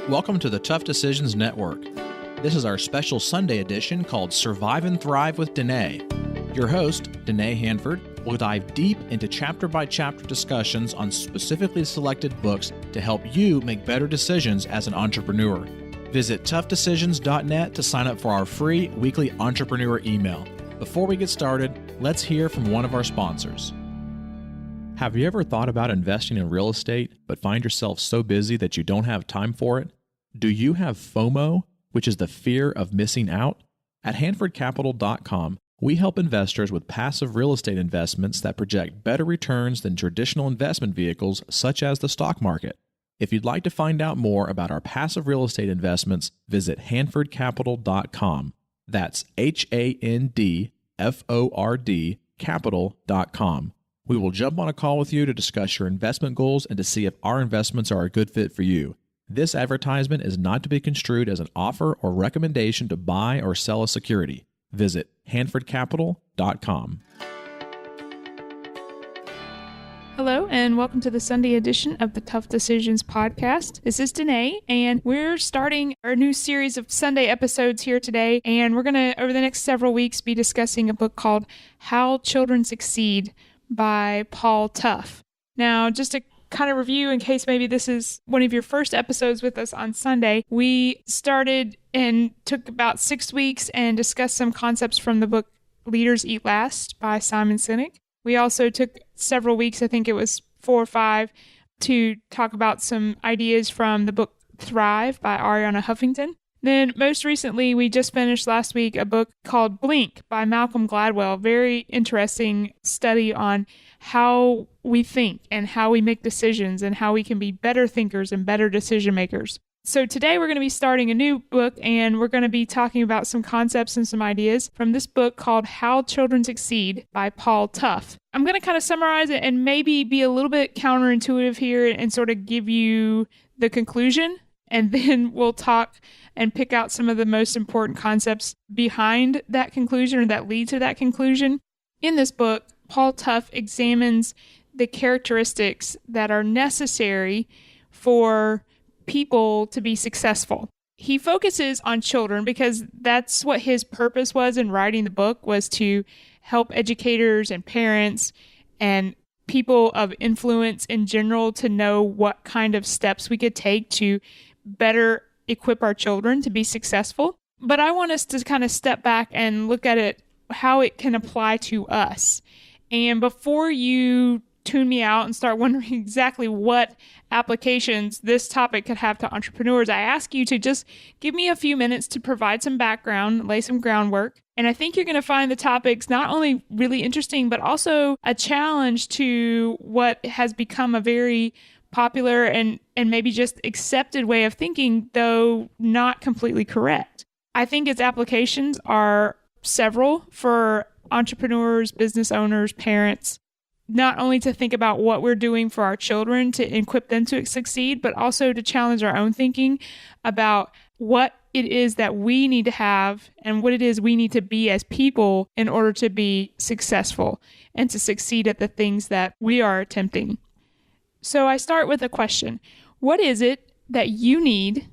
Welcome to the Tough Decisions Network. This is our special Sunday edition called Survive and Thrive with Dennae. Your host, Dennae Handford, will dive deep into chapter-by-chapter discussions on specifically selected books to help you make better decisions as an entrepreneur. Visit toughdecisions.net to sign up for our free weekly entrepreneur email. Before we get started, let's hear from one of our sponsors. Have you ever thought about investing in real estate, but find yourself so busy that you don't have time for it? Do you have FOMO, which is the fear of missing out? At HandfordCapital.com, we help investors with passive real estate investments that project better returns than traditional investment vehicles such as the stock market. If you'd like to find out more about our passive real estate investments, visit HandfordCapital.com. That's HANDFORD capital.com. We will jump on a call with you to discuss your investment goals and to see if our investments are a good fit for you. This advertisement is not to be construed as an offer or recommendation to buy or sell a security. Visit HandfordCapital.com. Hello, and welcome to the Sunday edition of the Tough Decisions podcast. This is Dennae, and we're starting our new series of Sunday episodes here today, and we're going to, over the next several weeks, be discussing a book called How Children Succeed by Paul Tough. Now, just to kind of review, in case maybe this is one of your first episodes with us on Sunday, we started and took about 6 weeks and discussed some concepts from the book Leaders Eat Last by Simon Sinek. We also took several weeks, I think it was 4 or 5, to talk about some ideas from the book Thrive by Arianna Huffington. Then most recently, we just finished last week a book called Blink by Malcolm Gladwell. Very interesting study on how we think and how we make decisions and how we can be better thinkers and better decision makers. So today we're going to be starting a new book, and we're going to be talking about some concepts and some ideas from this book called How Children Succeed by Paul Tough. I'm going to kind of summarize it and maybe be a little bit counterintuitive here and sort of give you the conclusion, and then we'll talk and pick out some of the most important concepts behind that conclusion or that lead to that conclusion. In this book, Paul Tough examines the characteristics that are necessary for people to be successful. He focuses on children because that's what his purpose was in writing the book, was to help educators and parents and people of influence in general to know what kind of steps we could take to better equip our children to be successful. But I want us to kind of step back and look at it, how it can apply to us. And before you tune me out and start wondering exactly what applications this topic could have to entrepreneurs, I ask you to just give me a few minutes to provide some background, lay some groundwork. And I think you're going to find the topics not only really interesting, but also a challenge to what has become a very popular and maybe just accepted way of thinking, though not completely correct. I think its applications are several for entrepreneurs, business owners, parents, not only to think about what we're doing for our children to equip them to succeed, but also to challenge our own thinking about what it is that we need to have and what it is we need to be as people in order to be successful and to succeed at the things that we are attempting. So I start with a question. What is it that you need,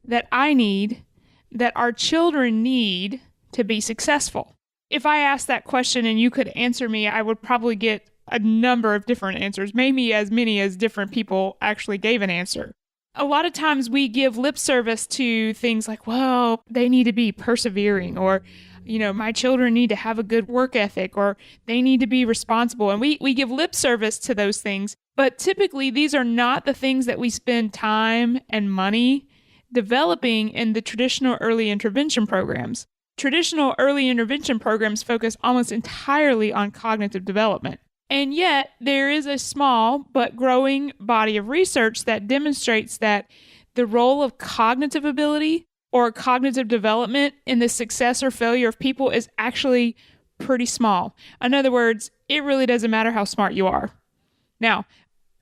that I need, that our children need to be successful? If I asked that question and you could answer me, I would probably get a number of different answers, maybe as many as different people actually gave an answer. A lot of times we give lip service to things like, well, they need to be persevering, or, my children need to have a good work ethic, or they need to be responsible. And we give lip service to those things. But typically, these are not the things that we spend time and money developing in the traditional early intervention programs. Traditional early intervention programs focus almost entirely on cognitive development. And yet, there is a small but growing body of research that demonstrates that the role of cognitive ability or cognitive development in the success or failure of people is actually pretty small. In other words, it really doesn't matter how smart you are. Now,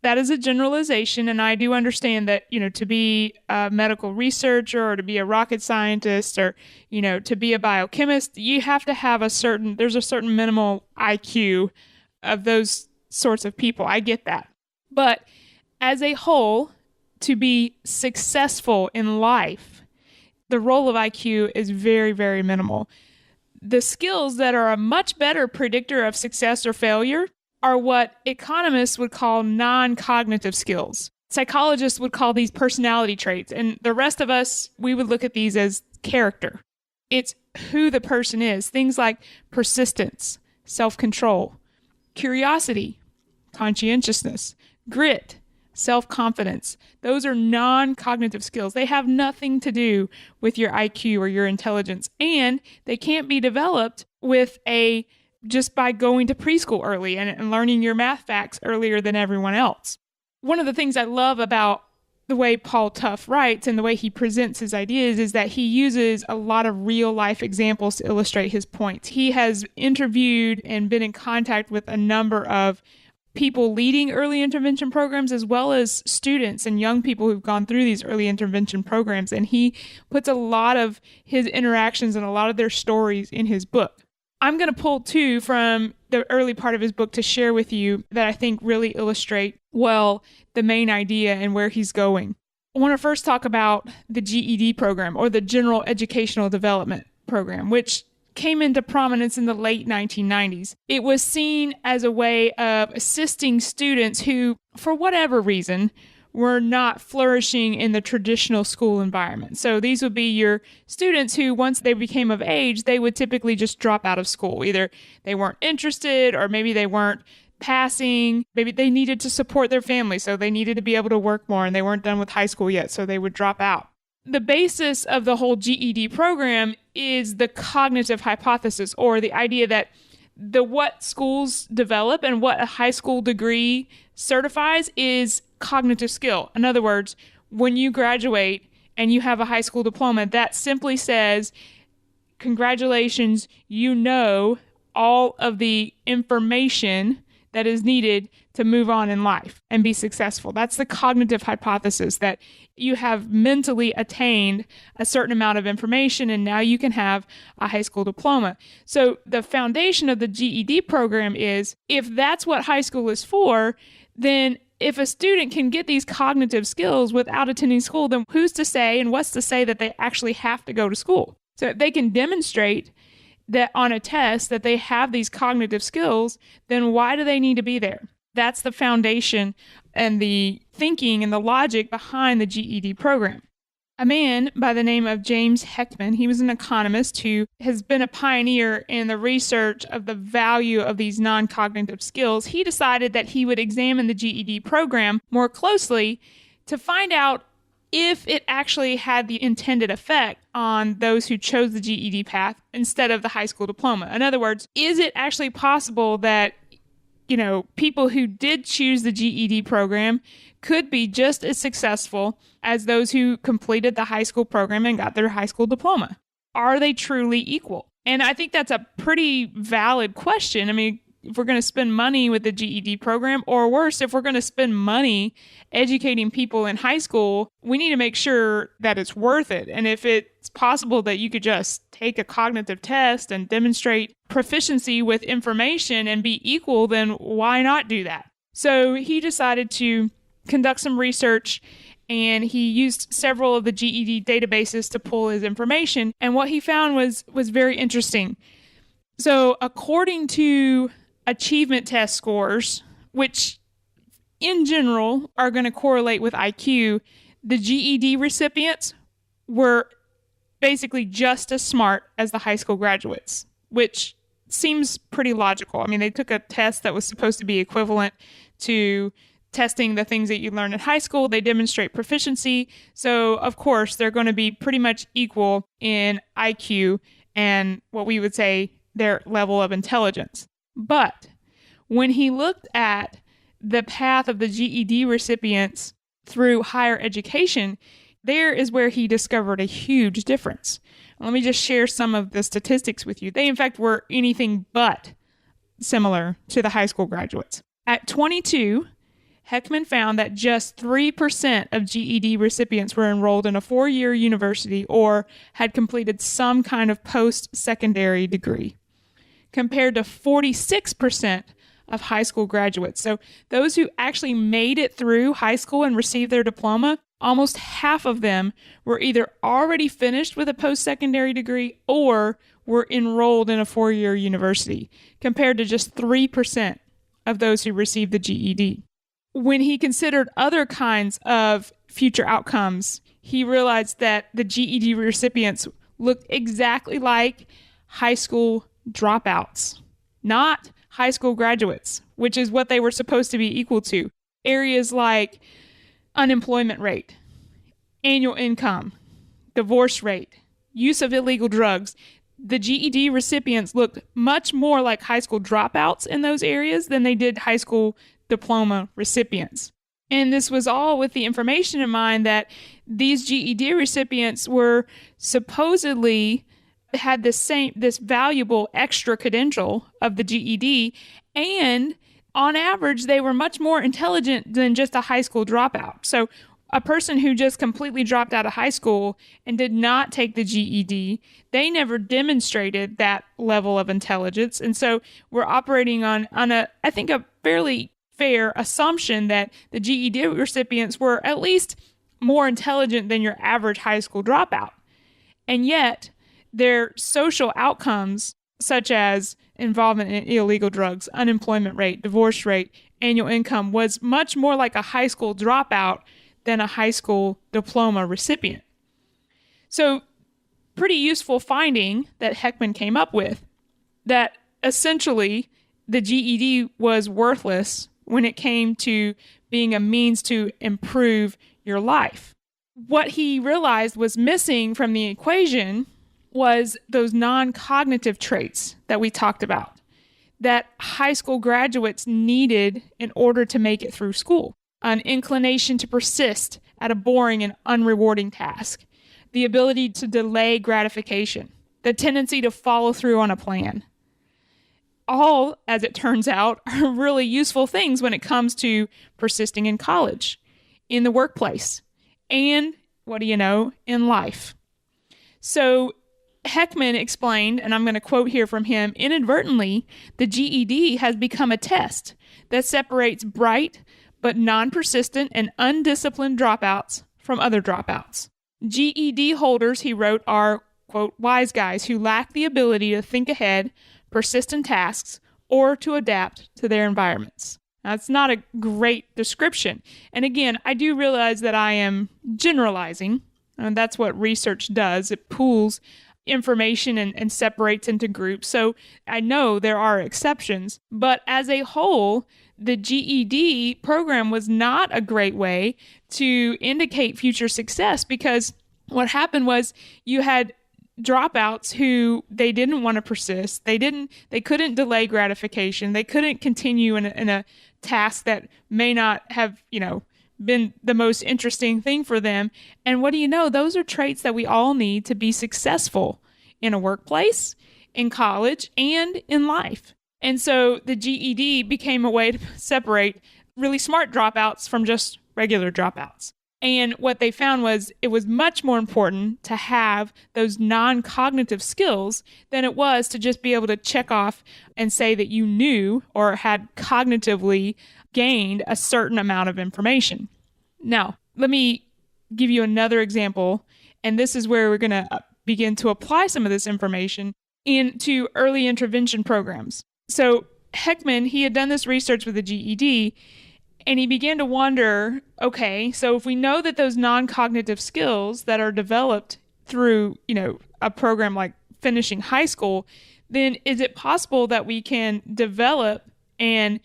that is a generalization, and I do understand that, to be a medical researcher or to be a rocket scientist or, to be a biochemist, you have to have there's a certain minimal IQ of those sorts of people. I get that. But as a whole, to be successful in life, the role of IQ is very, very minimal. The skills that are a much better predictor of success or failure are what economists would call non-cognitive skills. Psychologists would call these personality traits, and the rest of us, we would look at these as character. It's who the person is. Things like persistence, self-control, curiosity, conscientiousness, grit, self-confidence. Those are non-cognitive skills. They have nothing to do with your IQ or your intelligence, and they can't be developed just by going to preschool early and learning your math facts earlier than everyone else. One of the things I love about the way Paul Tough writes and the way he presents his ideas is that he uses a lot of real life examples to illustrate his points. He has interviewed and been in contact with a number of people leading early intervention programs, as well as students and young people who've gone through these early intervention programs. And he puts a lot of his interactions and a lot of their stories in his book. I'm going to pull two from the early part of his book to share with you that I think really illustrate well the main idea and where he's going. I want to first talk about the GED program, or the General Educational Development Program, which came into prominence in the late 1990s. It was seen as a way of assisting students who, for whatever reason, were not flourishing in the traditional school environment. So these would be your students who, once they became of age, they would typically just drop out of school. Either they weren't interested, or maybe they weren't passing. Maybe they needed to support their family, so they needed to be able to work more, and they weren't done with high school yet, so they would drop out. The basis of the whole GED program is the cognitive hypothesis, or the idea that what schools develop and what a high school degree certifies is cognitive skill. In other words, when you graduate and you have a high school diploma, that simply says, congratulations, you know all of the information that is needed to move on in life and be successful. That's the cognitive hypothesis, that you have mentally attained a certain amount of information and now you can have a high school diploma. So the foundation of the GED program is, if that's what high school is for, then if a student can get these cognitive skills without attending school, then who's to say and what's to say that they actually have to go to school? So if they can demonstrate that on a test that they have these cognitive skills, then why do they need to be there? That's the foundation and the thinking and the logic behind the GED program. A man by the name of James Heckman, he was an economist who has been a pioneer in the research of the value of these non-cognitive skills. He decided that he would examine the GED program more closely to find out if it actually had the intended effect on those who chose the GED path instead of the high school diploma. In other words, is it actually possible that people who did choose the GED program could be just as successful as those who completed the high school program and got their high school diploma? Are they truly equal? And I think that's a pretty valid question. I mean, if we're going to spend money with the GED program, or worse, if we're going to spend money educating people in high school, we need to make sure that it's worth it. And if it's possible that you could just take a cognitive test and demonstrate proficiency with information and be equal, then why not do that? So he decided to conduct some research, and he used several of the GED databases to pull his information. And what he found was very interesting. So according to achievement test scores, which in general are going to correlate with IQ, the GED recipients were basically just as smart as the high school graduates, which seems pretty logical. I mean, they took a test that was supposed to be equivalent to testing the things that you learn in high school. They demonstrate proficiency. So, of course, they're going to be pretty much equal in IQ and what we would say their level of intelligence. But when he looked at the path of the GED recipients through higher education, there is where he discovered a huge difference. Let me just share some of the statistics with you. They, in fact, were anything but similar to the high school graduates. At 22, Heckman found that just 3% of GED recipients were enrolled in a 4-year university or had completed some kind of post-secondary degree, compared to 46% of high school graduates. So those who actually made it through high school and received their diploma, almost half of them were either already finished with a post-secondary degree or were enrolled in a four-year university, compared to just 3% of those who received the GED. When he considered other kinds of future outcomes, he realized that the GED recipients looked exactly like high school dropouts, not high school graduates, which is what they were supposed to be equal to. Areas like unemployment rate, annual income, divorce rate, use of illegal drugs. The GED recipients looked much more like high school dropouts in those areas than they did high school diploma recipients. And this was all with the information in mind that these GED recipients were supposedly had this valuable extra credential of the GED, and on average, they were much more intelligent than just a high school dropout. So a person who just completely dropped out of high school and did not take the GED, they never demonstrated that level of intelligence. And so we're operating on a fairly fair assumption that the GED recipients were at least more intelligent than your average high school dropout. And yet, their social outcomes, such as involvement in illegal drugs, unemployment rate, divorce rate, annual income, was much more like a high school dropout than a high school diploma recipient. So, pretty useful finding that Heckman came up with, that essentially the GED was worthless when it came to being a means to improve your life. What he realized was missing from the equation was those non-cognitive traits that we talked about, that high school graduates needed in order to make it through school. An inclination to persist at a boring and unrewarding task, the ability to delay gratification, the tendency to follow through on a plan. All, as it turns out, are really useful things when it comes to persisting in college, in the workplace, and, in life. So Heckman explained, and I'm going to quote here from him, inadvertently, the GED has become a test that separates bright but non-persistent and undisciplined dropouts from other dropouts. GED holders, he wrote, are, quote, wise guys who lack the ability to think ahead, persist in tasks, or to adapt to their environments. Now, it's not a great description. And again, I do realize that I am generalizing, and that's what research does. It pools information and separates into groups. So I know there are exceptions, but as a whole, the GED program was not a great way to indicate future success, because what happened was you had dropouts who they didn't want to persist. They couldn't delay gratification. They couldn't continue in a task that may not have, been the most interesting thing for them. And what do you know? Those are traits that we all need to be successful in a workplace, in college, and in life. And so the GED became a way to separate really smart dropouts from just regular dropouts. And what they found was it was much more important to have those non-cognitive skills than it was to just be able to check off and say that you knew or had cognitively gained a certain amount of information. Now, let me give you another example, and this is where we're going to begin to apply some of this information into early intervention programs. So Heckman, he had done this research with the GED, and he began to wonder, okay, so if we know that those non-cognitive skills that are developed through, a program like finishing high school, then is it possible that we can develop and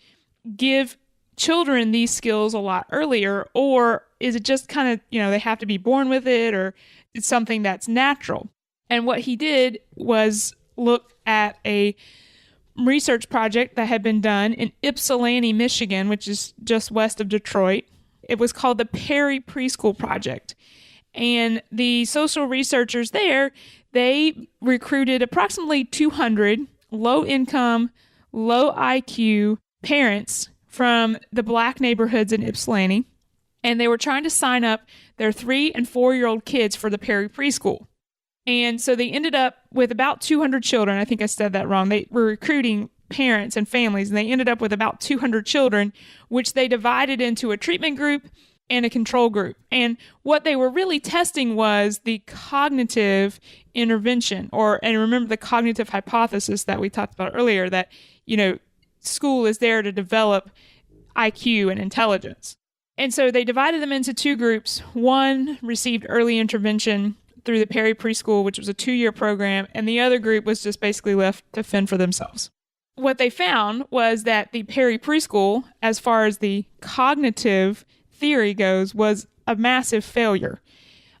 give children these skills a lot earlier, or is it just kind of, they have to be born with it, or it's something that's natural? And what he did was look at a research project that had been done in Ypsilanti, Michigan, which is just west of Detroit. It was called the Perry Preschool Project. And the social researchers there, they recruited approximately 200 low-income, low IQ parents from the Black neighborhoods in Ypsilanti, and they were trying to sign up their 3- and 4-year-old kids for the Perry Preschool. And so they ended up with about 200 children. I think I said that wrong. They were recruiting parents and families, and they ended up with about 200 children, which they divided into a treatment group and a control group. And what they were really testing was the cognitive intervention, and remember the cognitive hypothesis that we talked about earlier, that, school is there to develop IQ and intelligence. And so they divided them into two groups. One received early intervention through the Perry Preschool, which was a 2-year program, and the other group was just basically left to fend for themselves. What they found was that the Perry Preschool, as far as the cognitive theory goes, was a massive failure,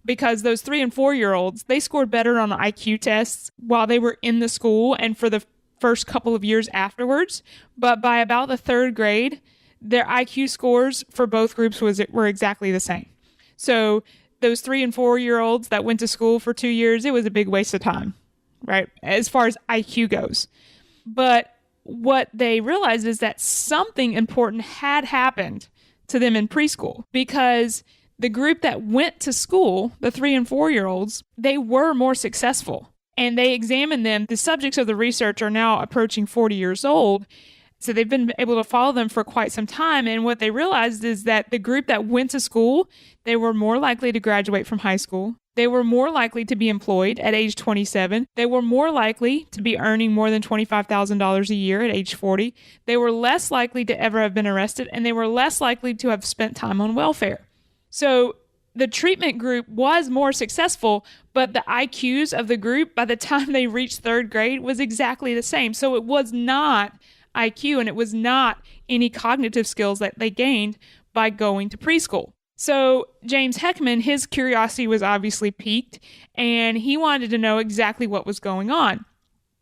because those 3 and 4-year-olds, they scored better on IQ tests while they were in the school and for the first couple of years afterwards. But by about the 3rd grade, their IQ scores for both groups were exactly the same. So those 3 and 4-year-olds that went to school for 2 years, it was a big waste of time, right? As far as IQ goes. But what they realized is that something important had happened to them in preschool, because the group that went to school, the 3 and 4-year-olds, they were more successful. And they examined them. The subjects of the research are now approaching 40 years old. So they've been able to follow them for quite some time. And what they realized is that the group that went to school, they were more likely to graduate from high school. They were more likely to be employed at age 27. They were more likely to be earning more than $25,000 a year at age 40. They were less likely to ever have been arrested, and they were less likely to have spent time on welfare. So the treatment group was more successful, but the IQs of the group by the time they reached 3rd grade was exactly the same. So it was not IQ, and it was not any cognitive skills that they gained by going to preschool. So James Heckman, his curiosity was obviously piqued, and he wanted to know exactly what was going on.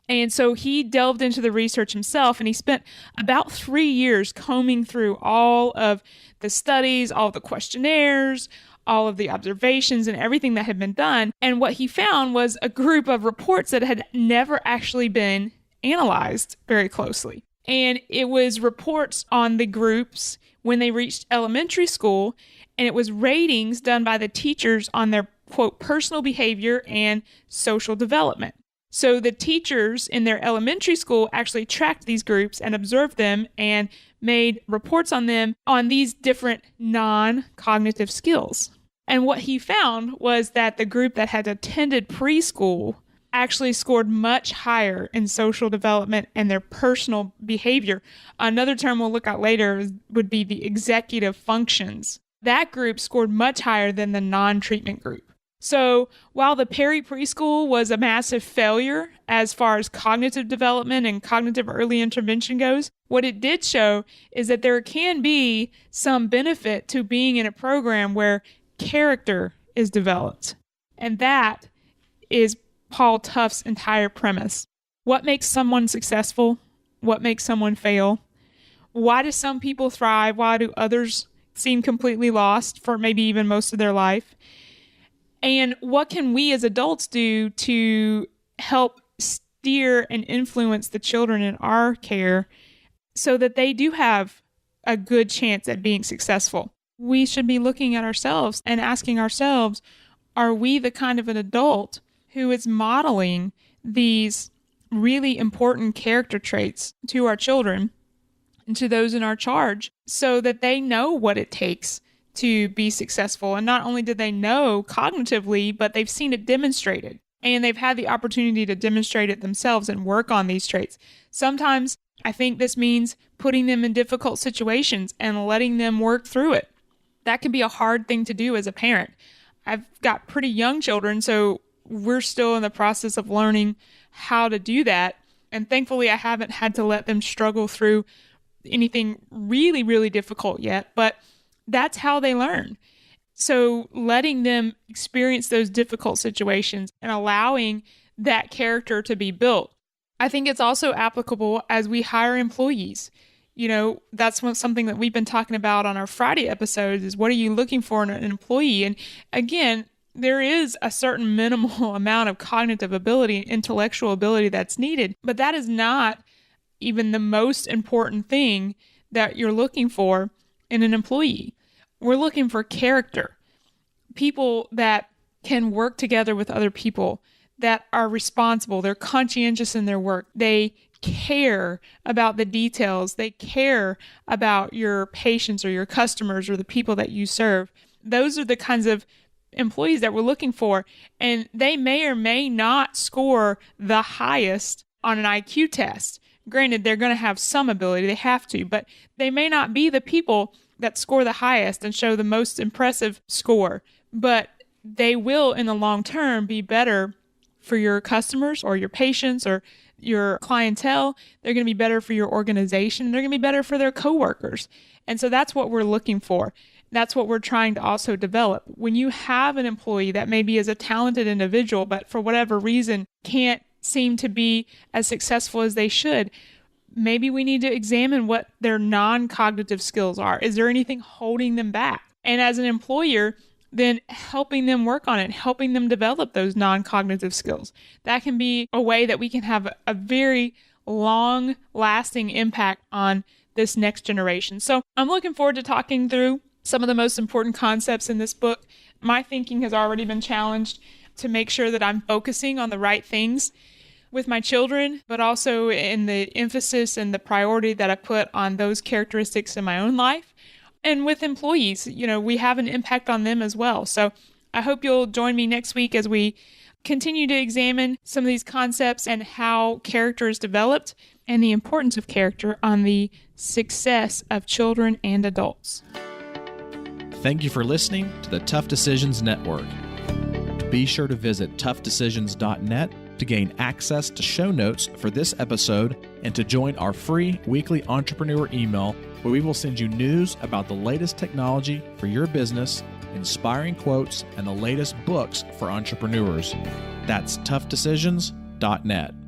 And so he delved into the research himself, and he spent about 3 years combing through all of the studies, all of the questionnaires, all of the observations, and everything that had been done. And what he found was a group of reports that had never actually been analyzed very closely. And it was reports on the groups when they reached elementary school, and it was ratings done by the teachers on their, quote, personal behavior and social development. So the teachers in their elementary school actually tracked these groups and observed them and made reports on them on these different non-cognitive skills. And what he found was that the group that had attended preschool actually scored much higher in social development and their personal behavior. Another term we'll look at later would be the executive functions. That group scored much higher than the non-treatment group. So while the Perry Preschool was a massive failure as far as cognitive development and cognitive early intervention goes, what it did show is that there can be some benefit to being in a program where character is developed. And that is Paul Tuff's entire premise. What makes someone successful? What makes someone fail? Why do some people thrive? Why do others seem completely lost for maybe even most of their life? And what can we as adults do to help steer and influence the children in our care so that they do have a good chance at being successful? We should be looking at ourselves and asking ourselves, are we the kind of an adult who is modeling these really important character traits to our children and to those in our charge so that they know what it takes to be successful? And not only do they know cognitively, but they've seen it demonstrated, and they've had the opportunity to demonstrate it themselves and work on these traits. Sometimes I think this means putting them in difficult situations and letting them work through it. That can be a hard thing to do as a parent. I've got pretty young children, so we're still in the process of learning how to do that. And thankfully, I haven't had to let them struggle through anything really, really difficult yet, but that's how they learn. So letting them experience those difficult situations and allowing that character to be built. I think it's also applicable as we hire employees. You know, that's something that we've been talking about on our Friday episodes is, what are you looking for in an employee? And again, there is a certain minimal amount of cognitive ability, intellectual ability that's needed, but that is not even the most important thing that you're looking for in an employee. We're looking for character, people that can work together with other people, that are responsible, they're conscientious in their work, they care about the details. They care about your patients or your customers or the people that you serve. Those are the kinds of employees that we're looking for. And they may or may not score the highest on an IQ test. Granted, they're going to have some ability, they have to, but they may not be the people that score the highest and show the most impressive score. But they will, in the long term, be better for your customers or your patients or your clientele. They're going to be better for your organization. They're going to be better for their coworkers. And so that's what we're looking for. That's what we're trying to also develop. When you have an employee that maybe is a talented individual, but for whatever reason can't seem to be as successful as they should, maybe we need to examine what their non-cognitive skills are. Is there anything holding them back? And as an employer, then helping them work on it, helping them develop those non-cognitive skills. That can be a way that we can have a very long-lasting impact on this next generation. So I'm looking forward to talking through some of the most important concepts in this book. My thinking has already been challenged to make sure that I'm focusing on the right things with my children, but also in the emphasis and the priority that I put on those characteristics in my own life. And with employees, we have an impact on them as well. So I hope you'll join me next week as we continue to examine some of these concepts and how character is developed and the importance of character on the success of children and adults. Thank you for listening to the Tough Decisions Network. Be sure to visit toughdecisions.net to gain access to show notes for this episode and to join our free weekly entrepreneur email where we will send you news about the latest technology for your business, inspiring quotes, and the latest books for entrepreneurs. That's toughdecisions.net.